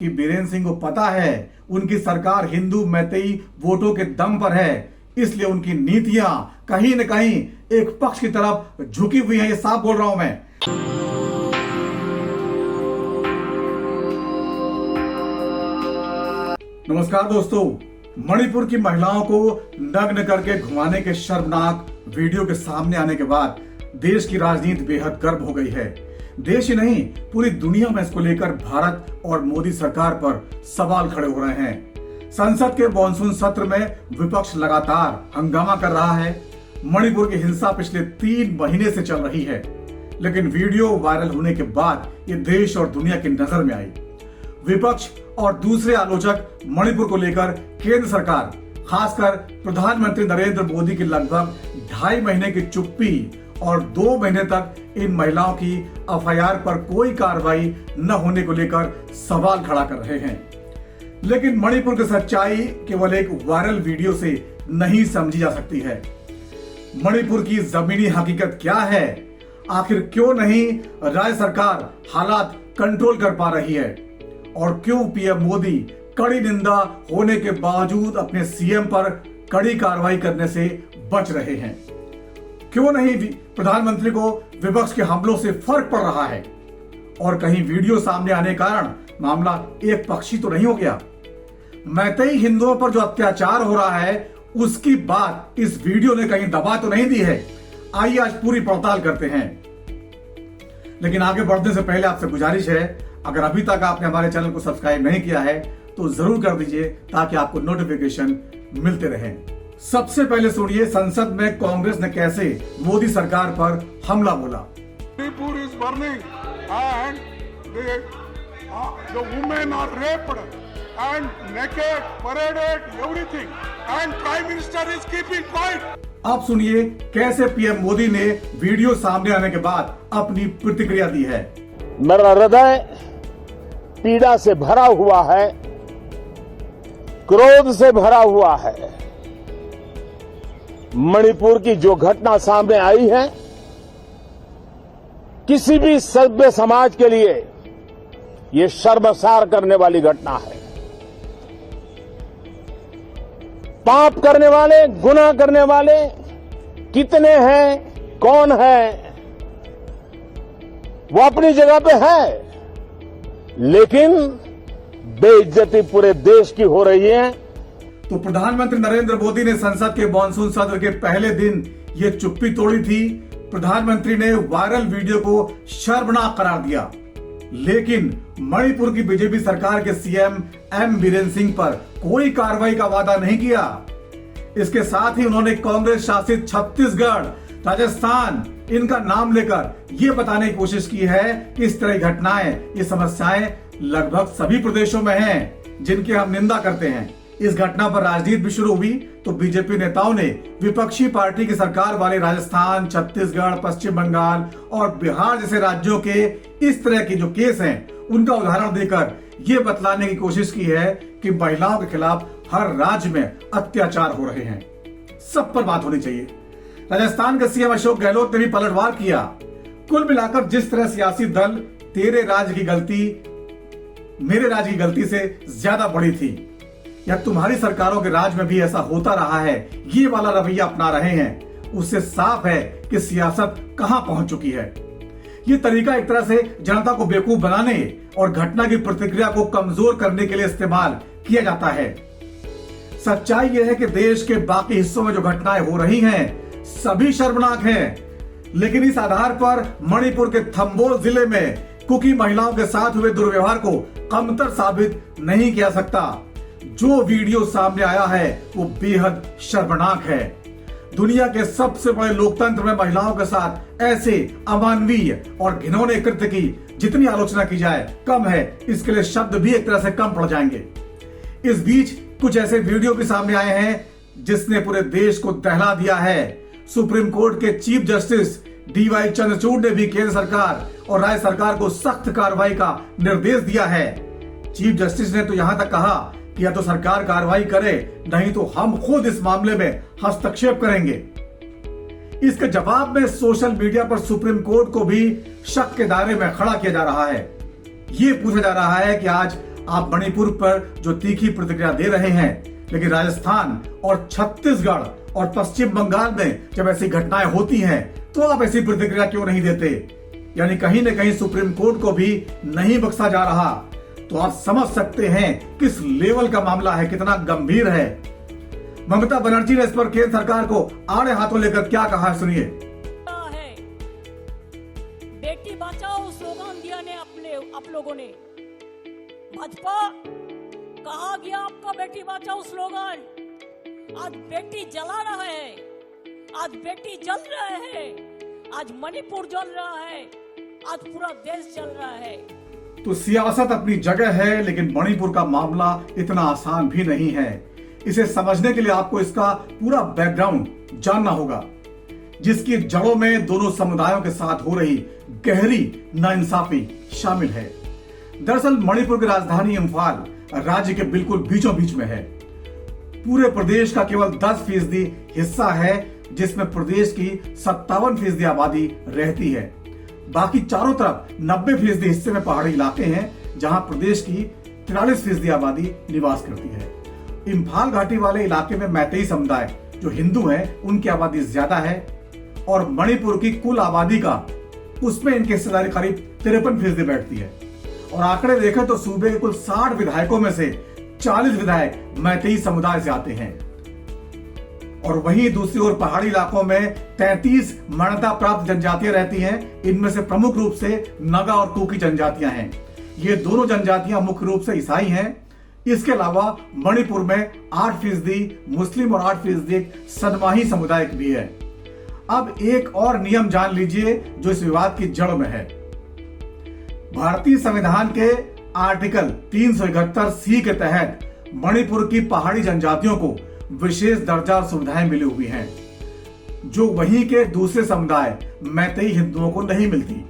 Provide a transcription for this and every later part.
कि बीरेन्द्र सिंह को पता है उनकी सरकार हिंदू मैतेई वोटों के दम पर है, इसलिए उनकी नीतियां कहीं न कहीं एक पक्ष की तरफ झुकी हुई हैं। ये साफ बोल रहा हूं मैं। नमस्कार दोस्तों, मणिपुर की महिलाओं को नग्न करके घुमाने के शर्मनाक वीडियो के सामने आने के बाद देश की राजनीति बेहद गर्म हो गई है। देश ही नहीं, पूरी दुनिया में इसको लेकर भारत और मोदी सरकार पर सवाल खड़े हो रहे हैं। संसद के मॉनसून सत्र में विपक्ष लगातार हंगामा कर रहा है। मणिपुर की हिंसा पिछले 3 महीने से चल रही है, लेकिन वीडियो वायरल होने के बाद ये देश और दुनिया की नजर में आई। विपक्ष और दूसरे आलोचक मणिपुर को लेकर केंद्र सरकार, खासकर प्रधानमंत्री नरेंद्र मोदी की लगभग 2.5 महीने की चुप्पी और 2 महीने तक इन महिलाओं की एफआईआर पर कोई कार्रवाई न होने को लेकर सवाल खड़ा कर रहे हैं। लेकिन मणिपुर की सच्चाई केवल एक वायरल वीडियो से नहीं समझी जा सकती है। मणिपुर की जमीनी हकीकत क्या है? आखिर क्यों नहीं राज्य सरकार हालात कंट्रोल कर पा रही है? और क्यों पीएम मोदी कड़ी निंदा होने के बावजूद अपने सीएम पर कड़ी कार्रवाई करने से बच रहे हैं? क्यों नहीं प्रधानमंत्री को विपक्ष के हमलों से फर्क पड़ रहा है? और कहीं वीडियो सामने आने कारण मामला एक पक्षी तो नहीं हो गया? मैतेई हिंदुओं पर जो अत्याचार हो रहा है उसकी बात इस वीडियो ने कहीं दबा तो नहीं दी है? आइए आज पूरी पड़ताल करते हैं। लेकिन आगे बढ़ने से पहले आपसे गुजारिश है, अगर अभी तक आपने हमारे चैनल को सब्सक्राइब नहीं किया है तो जरूर कर दीजिए ताकि आपको नोटिफिकेशन मिलते रहें। सबसे पहले सुनिए संसद में कांग्रेस ने कैसे मोदी सरकार पर हमला बोला। Manipur is burning and the women are raped and naked, paraded, everything, and Prime Minister is keeping quiet. अब सुनिए कैसे पीएम मोदी ने वीडियो सामने आने के बाद अपनी प्रतिक्रिया दी है। मेरा हृदय पीड़ा से भरा हुआ है, क्रोध से भरा हुआ है। मणिपुर की जो घटना सामने आई है, किसी भी सभ्य समाज के लिए ये शर्मसार करने वाली घटना है। पाप करने वाले, गुनाह करने वाले कितने हैं, कौन है, वो अपनी जगह पे है, लेकिन बेइज्जती पूरे देश की हो रही है। तो प्रधानमंत्री नरेंद्र मोदी ने संसद के मॉनसून सत्र के पहले दिन ये चुप्पी तोड़ी थी। प्रधानमंत्री ने वायरल वीडियो को शर्मनाक करार दिया, लेकिन मणिपुर की बीजेपी सरकार के सीएम एम बीरेन्द्र सिंह पर कोई कार्रवाई का वादा नहीं किया। इसके साथ ही उन्होंने कांग्रेस शासित छत्तीसगढ़, राजस्थान इनका नाम लेकर ये बताने की कोशिश की है कि इस तरह की घटनाएं, ये समस्याएं लगभग सभी प्रदेशों में हैं, जिनकी हम निंदा करते हैं। इस घटना पर राजनीति भी शुरू हुई तो बीजेपी नेताओं ने विपक्षी पार्टी की सरकार वाले राजस्थान, छत्तीसगढ़, पश्चिम बंगाल और बिहार जैसे राज्यों के इस तरह के जो केस हैं उनका उदाहरण देकर ये बतलाने की कोशिश की है कि महिलाओं के खिलाफ हर राज्य में अत्याचार हो रहे हैं। सब पर बात होनी चाहिए। राजस्थान के सीएम अशोक गहलोत ने भी पलटवार किया। कुल मिलाकर जिस तरह सियासी दल तेरे राज्य की गलती मेरे राज्य की गलती से ज्यादा बड़ी थी, या तुम्हारी सरकारों के राज्य में भी ऐसा होता रहा है, ये वाला रवैया अपना रहे हैं, उससे साफ है कि सियासत कहां पहुंच चुकी है। ये तरीका एक तरह से जनता को बेवकूफ बनाने और घटना की प्रतिक्रिया को कमजोर करने के लिए इस्तेमाल किया जाता है। सच्चाई यह है कि देश के बाकी हिस्सों में जो घटनाएं हो रही हैं सभी शर्मनाक हैं, लेकिन इस आधार पर मणिपुर के थम्बोल जिले में कुकी महिलाओं के साथ हुए दुर्व्यवहार को कमतर साबित नहीं किया सकता। जो वीडियो सामने आया है वो बेहद शर्मनाक है। दुनिया के सबसे बड़े लोकतंत्र में महिलाओं के साथ ऐसे अमानवीय और घिनौने कृत्य की जितनी आलोचना की जाए कम है। इसके लिए शब्द भी एक तरह से कम पड़ जाएंगे। इस बीच कुछ ऐसे वीडियो भी सामने आए हैं जिसने पूरे देश को दहला दिया है। सुप्रीम कोर्ट के चीफ जस्टिस डीवाई चंद्रचूड़ ने भी केंद्र सरकार और राज्य सरकार को सख्त कार्रवाई का निर्देश दिया है। चीफ जस्टिस ने तो यहां तक कहा कि या तो सरकार कार्रवाई करे, नहीं तो हम खुद इस मामले में हस्तक्षेप करेंगे। इसके जवाब में सोशल मीडिया पर सुप्रीम कोर्ट को भी शक के दायरे में खड़ा किया जा रहा है। ये पूछा जा रहा है कि आज आप मणिपुर पर जो तीखी प्रतिक्रिया दे रहे हैं, लेकिन राजस्थान और छत्तीसगढ़ और पश्चिम बंगाल में जब ऐसी घटनाएं होती हैं तो आप ऐसी प्रतिक्रिया क्यों नहीं देते? यानी कहीं न कहीं सुप्रीम कोर्ट को भी नहीं बख्शा जा रहा। तो आप समझ सकते हैं किस लेवल का मामला है, कितना गंभीर है। ममता बनर्जी ने इस पर केंद्र सरकार को आड़े हाथों लेकर क्या कहा है, सुनिए। बेटी बचाओ स्लोगन दिया ने आप लोगों ने। भाजपा कहा गया आपका बेटी बचाओ स्लोगन? आज बेटी जला रहा है, आज बेटी जल रहा है, आज मणिपुर जल रहा है, आज पूरा देश जल रहा है। तो सियासत अपनी जगह है, लेकिन मणिपुर का मामला इतना आसान भी नहीं है। इसे समझने के लिए आपको इसका पूरा बैकग्राउंड जानना होगा, जिसकी जड़ों में दोनों समुदायों के साथ हो रही गहरी नाइंसाफी शामिल है। दरअसल मणिपुर की राजधानी इम्फाल राज्य के बिल्कुल बीचों बीच में है। पूरे प्रदेश का केवल 10% हिस्सा है, जिसमें प्रदेश की 57% आबादी रहती है। बाकी चारों तरफ 90% हिस्से में पहाड़ी इलाके हैं, जहां प्रदेश की 43% आबादी निवास करती है। इम्फाल घाटी वाले इलाके में मैतेई समुदाय जो हिंदू हैं, उनकी आबादी ज्यादा है और मणिपुर की कुल आबादी का उसमें इनकी हिस्सेदारी करीब 53% बैठती है। और आंकड़े देखें तो सूबे के कुल 60 विधायकों में से 40 विधायक मैतेई समुदाय से आते हैं। और वहीं दूसरी ओर पहाड़ी इलाकों में 33 मान्यता प्राप्त जनजातियां रहती हैं। इनमें से प्रमुख रूप से नगा और कुकी जनजातियां हैं। ये दोनों जनजातियां मुख्य रूप से ईसाई हैं। इसके अलावा मणिपुर में 8% मुस्लिम और 8% सदमाही समुदाय भी है। अब एक और नियम जान लीजिए जो इस विवाद की जड़ में है। भारतीय संविधान के आर्टिकल 371C के तहत मणिपुर की पहाड़ी जनजातियों को विशेष दर्जा और सुविधाएं मिली हुई हैं, जो वहीं के दूसरे समुदाय मैतेई हिंदुओं को नहीं मिलती।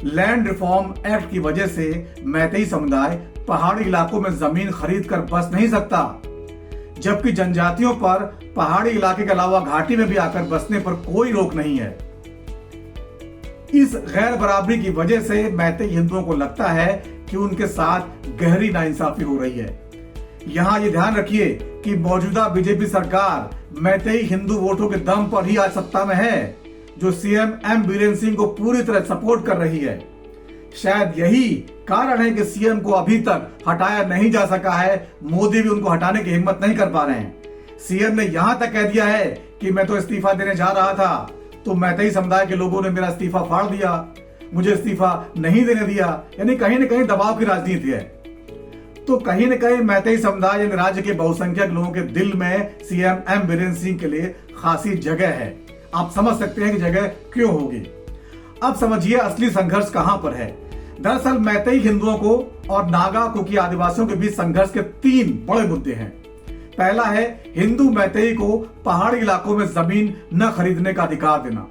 लैंड रिफॉर्म एक्ट की वजह से मैतेई समुदाय पहाड़ी इलाकों में जमीन खरीद कर बस नहीं सकता, जबकि जनजातियों पर पहाड़ी इलाके के अलावा घाटी में भी आकर बसने पर कोई रोक नहीं है। इस गैर बराबरी की वजह से मैतेई हिंदुओं को लगता है कि उनके साथ गहरी नाइंसाफी हो रही है। यहां ये ध्यान रखिए कि मौजूदा बीजेपी सरकार मैतेई हिंदू वोटों के दम पर ही आज सत्ता में है, जो सीएम एम बीरेन्द्र सिंह को पूरी तरह सपोर्ट कर रही है। शायद यही कारण है कि सीएम को अभी तक हटाया नहीं जा सका है। मोदी भी उनको हटाने की हिम्मत नहीं कर पा रहे हैं। सीएम ने यहां तक कह दिया है कि मैं तो इस्तीफा देने जा रहा था, तो मैतेई समुदाय के लोगों ने मेरा इस्तीफा फाड़ दिया, मुझे इस्तीफा नहीं देने दिया। यानी कहीं न कहीं दबाव की राजनीति है। तो कहीं न कहीं मैतेई समुदाय यानी राज्य के बहुसंख्यक लोगों के दिल में सीएम एम बीरेन्द्र सिंह के लिए खासी जगह है। आप समझ सकते हैं कि जगह क्यों होगी। अब समझिए असली संघर्ष कहां पर है। दरअसल मैतेई हिंदुओं को और नागा कुकी आदिवासियों के बीच संघर्ष के 3 बड़े मुद्दे हैं। पहला है हिंदू मैतेई को पहाड़ी इलाकों में जमीन न खरीदने का अधिकार देना।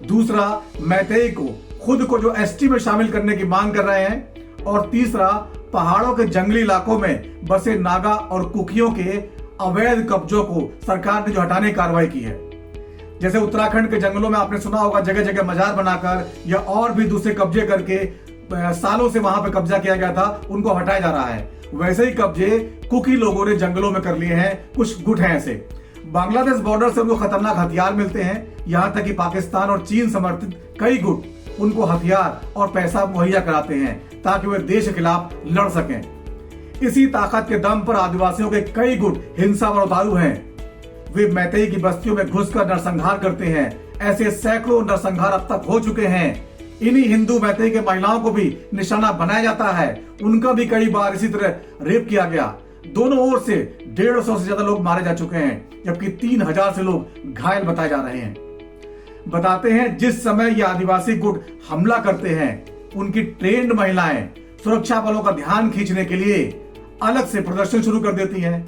दूसरा, मैतेई को खुद को जो एसटी में शामिल करने की मांग कर रहे हैं। और तीसरा, पहाड़ों के जंगली इलाकों में बसे नागा और कुकियों के अवैध कब्जों को सरकार ने जो हटाने की कार्रवाई की है। जैसे उत्तराखंड के जंगलों में आपने सुना होगा जगह जगह मजार बनाकर या और भी दूसरे कब्जे करके सालों से वहां पे कब्जा किया गया था, उनको हटाया जा रहा है। वैसे ही कब्जे कुकी लोगों ने जंगलों में कर लिए हैं। कुछ गुट हैं ऐसे। बांग्लादेश बॉर्डर से उनको खतरनाक हथियार मिलते हैं। यहां तक कि पाकिस्तान और चीन समर्थित कई गुट उनको हथियार और पैसा मुहैया कराते हैं ताकि वे देश के खिलाफ लड़ सकें। इसी ताकत के दम पर आदिवासियों के कई गुट हिंसा पर उतारू हैं। वे मैतेई की बस्तियों में घुसकर नरसंहार करते हैं। ऐसे सैकड़ों नरसंहार अब तक हो चुके हैं। इन्हीं हिंदू मैतेई के महिलाओं को भी निशाना बनाया जाता है। उनका भी कई बार इसी तरह रेप किया गया। दोनों ओर से 150 से ज्यादा लोग मारे जा चुके हैं, जबकि 3000 से लोग घायल बताए जा रहे हैं। बताते हैं जिस समय ये आदिवासी गुट हमला करते हैं, उनकी ट्रेंड महिलाएं सुरक्षा बलों का ध्यान खींचने के लिए अलग से प्रदर्शन शुरू कर देती हैं।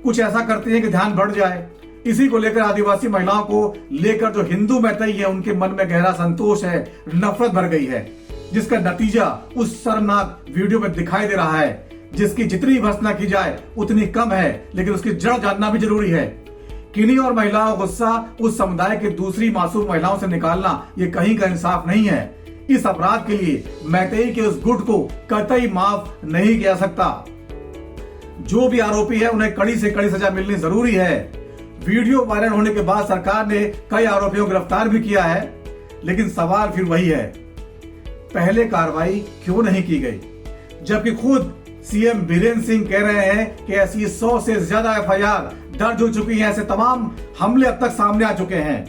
कुछ ऐसा करती हैं कि ध्यान बढ़ जाए। इसी को लेकर आदिवासी महिलाओं को लेकर जो हिंदू मैतेई है उनके मन में गहरा संतोष है, नफरत भर गई है, जिसका नतीजा उस शर्मनाक वीडियो में दिखाई दे रहा है, जिसकी जितनी भर्त्सना की जाए उतनी कम है। लेकिन उसकी जड़ जानना भी जरूरी है। किन्हीं और महिलाओं का गुस्सा उस समुदाय की दूसरी मासूम महिलाओं से निकालना ये कहीं का इंसाफ नहीं है। इस अपराध के लिए मैतेई के उस गुट को कतई माफ नहीं किया जा सकता। जो भी आरोपी है उन्हें कड़ी से कड़ी सजा मिलनी जरूरी है। वीडियो वायरल होने के बाद सरकार ने कई आरोपियों को गिरफ्तार भी किया है, लेकिन सवाल फिर वही है, पहले कार्रवाई क्यों नहीं की गई? जबकि खुद सीएम बीरेंद्र सिंह कह रहे हैं कि ऐसी 100 से ज्यादा एफआईआर दर्ज हो चुकी हैं, ऐसे तमाम हमले अब तक सामने आ चुके हैं।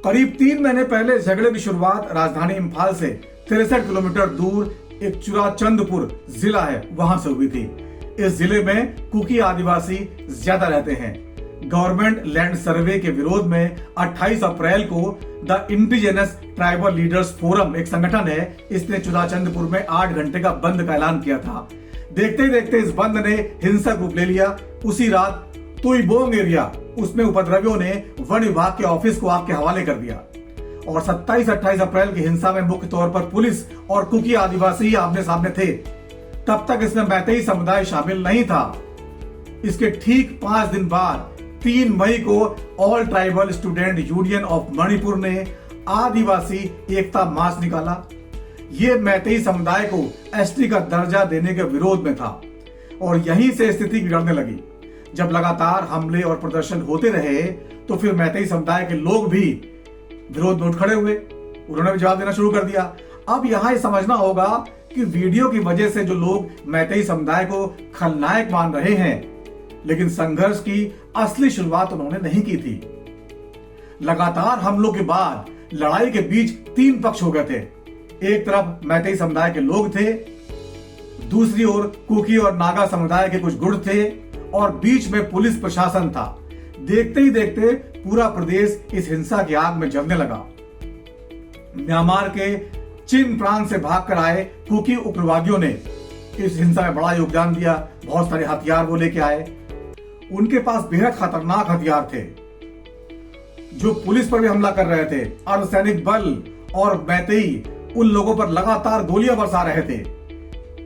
करीब 3 महीने पहले झगड़े की शुरुआत राजधानी इम्फाल से 63 किलोमीटर दूर एक चुराचंदपुर जिला है, वहां से हुई थी। इस जिले में कुकी आदिवासी ज्यादा रहते हैं। गवर्नमेंट लैंड सर्वे के विरोध में 28 अप्रैल को the indigenous tribal leaders forum, एक संगठन है, इसने चुराचंदपुर में 8 घंटे का बंद का ऐलान किया था। देखते ही देखते इस बंद ने हिंसक रूप ले लिया। उसी रात तुईबोंग एरिया, उसमें उपद्रवियों ने वन विभाग के ऑफिस को आग के हवाले कर दिया और 27-28 अप्रैल की हिंसा में मुख्य तौर पर पुलिस और कुकी आदिवासी आमने सामने थे। तब तक इसमें मैतेई समुदाय शामिल नहीं था। इसके ठीक 5 दिन बाद 3 मई को all tribal student union of Manipur ने आदिवासी एकता मार्च निकाला। ये मैतेई समुदाय को एसटी का दर्जा देने के विरोध में था और यहीं से स्थिति बिगड़ने लगी। जब लगातार हमले और प्रदर्शन होते रहे तो फिर मैतेई समुदाय के लोग भी विरोध में उठ खड़े हुए, उन्होंने भी जवाब देना शुरू कर दिया। अब यहाँ ये समझना होगा कि वीडियो की वजह से जो लोग मैतेई समुदाय को खलनायक मान रहे हैं, लेकिन संघर्ष की असली शुरुआत उन्होंने नहीं की थी। लगातार हमलों के बाद लड़ाई के बीच 3 पक्ष हो गए थे। एक तरफ मैतेई समुदाय के लोग थे, दूसरी ओर कुकी और नागा समुदाय के कुछ गुट थे और बीच में पुलिस प्रशासन था। देखते ही देखते पूरा प्रदेश इस हिंसा की आग में जलने लगा। म्यांमार के चिन प्रांत से भागकर आए कुकी उग्रवादियों ने इस हिंसा में बड़ा योगदान दिया। बहुत सारे हथियार वो लेके आए। उनके पास बेहद खतरनाक हथियार थे जो पुलिस पर भी हमला कर रहे थे। अर्धसैनिक बल और मैतेई उन लोगों पर लगातार गोलियां बरसा रहे थे।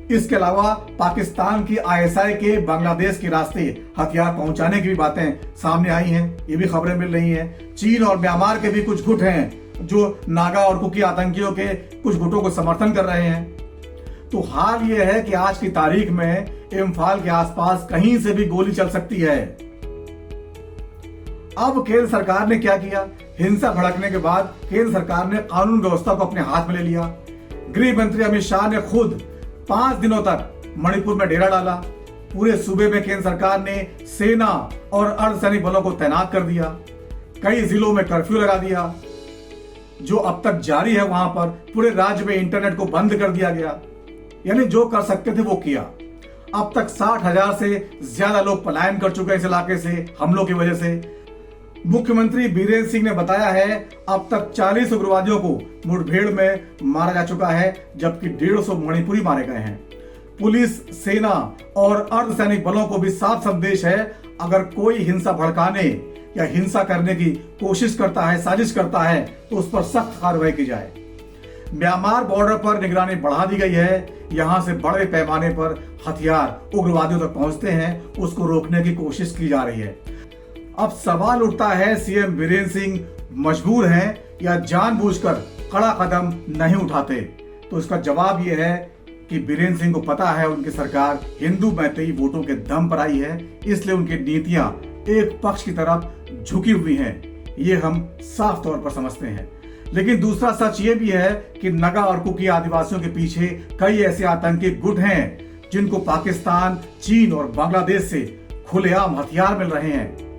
इसके अलावा पाकिस्तान की आईएसआई के बांग्लादेश के रास्ते हथियार पहुंचाने की भी बातें सामने आई हैं, ये भी खबरें मिल रही हैं। चीन और म्यांमार के भी कुछ गुट हैं जो नागा और कुकी आतंकियों के कुछ गुटों को समर्थन कर रहे हैं। तो हाल ये है कि आज की तारीख में इम्फाल के आसपास कहीं से भी गोली चल सकती है। अब केंद्र सरकार ने क्या किया? हिंसा भड़कने के बाद केंद्र सरकार ने कानून व्यवस्था को अपने हाथ में ले लिया। गृह मंत्री अमित शाह ने खुद 5 दिनों तक मणिपुर में डेरा डाला। पूरे सूबे में केंद्र सरकार ने सेना और अर्धसैनिक बलों को तैनात कर दिया। कई जिलों में कर्फ्यू लगा दिया जो अब तक जारी है। वहां पर पूरे राज्य में इंटरनेट को बंद कर दिया गया, यानी जो कर सकते थे वो किया। अब तक 60,000 से ज्यादा लोग पलायन कर चुके हैं इस इलाके से हमलों की वजह से। मुख्यमंत्री बीरेंद्र सिंह ने बताया है अब तक 40 उग्रवादियों को मुठभेड़ में मारा जा चुका है, जबकि 150 मणिपुरी मारे गए हैं। पुलिस, सेना और अर्धसैनिक बलों को भी साफ संदेश है, अगर कोई हिंसा भड़काने या हिंसा करने की कोशिश करता है, साजिश करता है, तो उस पर सख्त कार्रवाई की जाए। म्यांमार बॉर्डर पर निगरानी बढ़ा दी गई है। यहां से बड़े पैमाने पर हथियार उग्रवादियों तक पहुंचते हैं, उसको रोकने की कोशिश की जा रही है। अब सवाल उठता है, सीएम बीरेंद्र सिंह मजबूर हैं या जानबूझकर कड़ा कदम नहीं उठाते? तो इसका जवाब यह है कि बीरेंद्र सिंह को पता है उनकी सरकार हिंदू मैतेई वोटों के दम पर आई है, इसलिए उनकी नीतियां एक पक्ष की तरफ झुकी हुई हैं। ये हम साफ तौर पर समझते हैं। लेकिन दूसरा सच ये भी है कि नगा और कुकी आदिवासियों के पीछे कई ऐसे आतंकी गुट हैं जिनको पाकिस्तान, चीन और बांग्लादेश से खुलेआम हथियार मिल रहे हैं।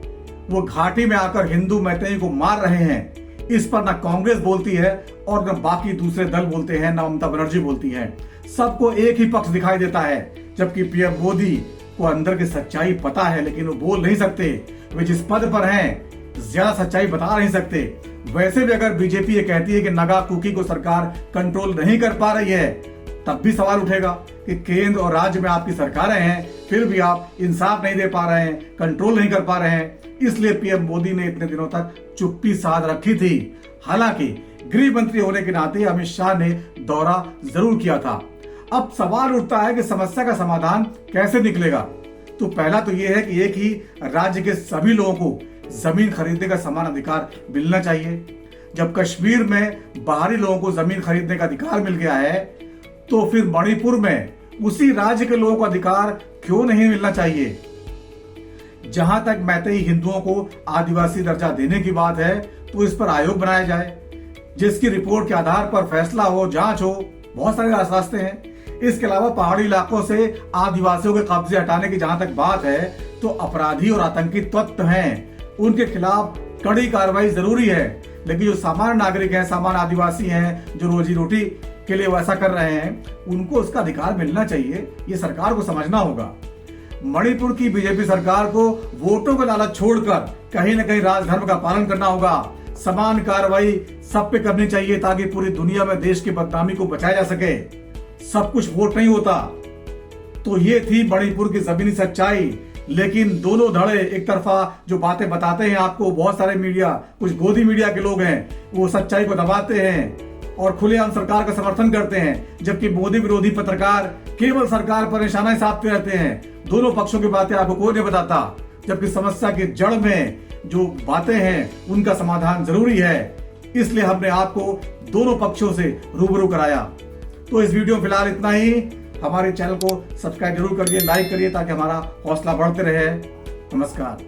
वो घाटी में आकर हिंदू मैतेई को मार रहे हैं। इस पर न कांग्रेस बोलती है और न बाकी दूसरे दल बोलते हैं, न ममता बनर्जी बोलती है। सबको एक ही पक्ष दिखाई देता है, जबकि पीएम मोदी को अंदर की सच्चाई पता है, लेकिन वो बोल नहीं सकते। वे जिस पद पर हैं ज्यादा सच्चाई बता नहीं सकते। वैसे भी अगर बीजेपी ये कहती है कि नगा कुकी को सरकार कंट्रोल नहीं कर पा रही है, तब भी सवाल उठेगा कि केंद्र और राज्य में आपकी सरकारें हैं, फिर भी आप इंसाफ नहीं दे पा रहे हैं, कंट्रोल नहीं कर पा रहे हैं। इसलिए पीएम मोदी ने इतने दिनों तक चुप्पी साध रखी थी। हालांकि गृह मंत्री होने के नाते अमित शाह ने दौरा जरूर किया था। अब सवाल उठता है कि समस्या का समाधान कैसे निकलेगा? तो पहला तो यह है कि एक ही राज्य के सभी लोगों को जमीन खरीदने का समान अधिकार मिलना चाहिए। जब कश्मीर में बाहरी लोगों को जमीन खरीदने का अधिकार मिल गया है, तो फिर मणिपुर में उसी राज्य के लोगों को अधिकार क्यों नहीं मिलना चाहिए? जहां तक मैतेई हिंदुओं को आदिवासी दर्जा देने की बात है, तो इस पर आयोग बनाया जाए, जिसकी रिपोर्ट के आधार पर फैसला हो, जांच हो। बहुत सारे रास्ते हैं। इसके अलावा पहाड़ी इलाकों से आदिवासियों के कब्जे हटाने की जहां तक बात है, तो अपराधी और आतंकी तत्व हैं, उनके खिलाफ कड़ी कार्रवाई जरूरी है। लेकिन जो सामान्य नागरिक हैं, सामान्य आदिवासी हैं, जो रोजी रोटी के लिए वैसा कर रहे हैं, उनको उसका अधिकार मिलना चाहिए। ये सरकार को समझना होगा। मणिपुर की बीजेपी सरकार को वोटों का लालच छोड़कर कहीं न कहीं राजधर्म का पालन करना होगा। समान कार्रवाई सब पे करनी चाहिए, ताकि पूरी दुनिया में देश की बदनामी को बचाया जा सके। सब कुछ वोट नहीं होता। तो ये थी मणिपुर की जमीनी सच्चाई। लेकिन दोनों धड़े एक तरफा जो बातें बताते हैं आपको, बहुत सारे मीडिया, कुछ गोदी मीडिया के लोग हैं, वो सच्चाई को दबाते हैं और खुलेआम सरकार का समर्थन करते हैं, जबकि मोदी विरोधी पत्रकार केवल सरकार पर निशाना साधते रहते हैं। दोनों पक्षों की बातें आपको कोई नहीं बताता, जबकि समस्या की जड़ में जो बातें हैं उनका समाधान जरूरी है। इसलिए हमने आपको दोनों पक्षों से रूबरू कराया। तो इस वीडियो फिलहाल इतना ही। हमारे चैनल को सब्सक्राइब जरूर करिए, लाइक करिए, ताकि हमारा हौसला बढ़ते रहे। नमस्कार।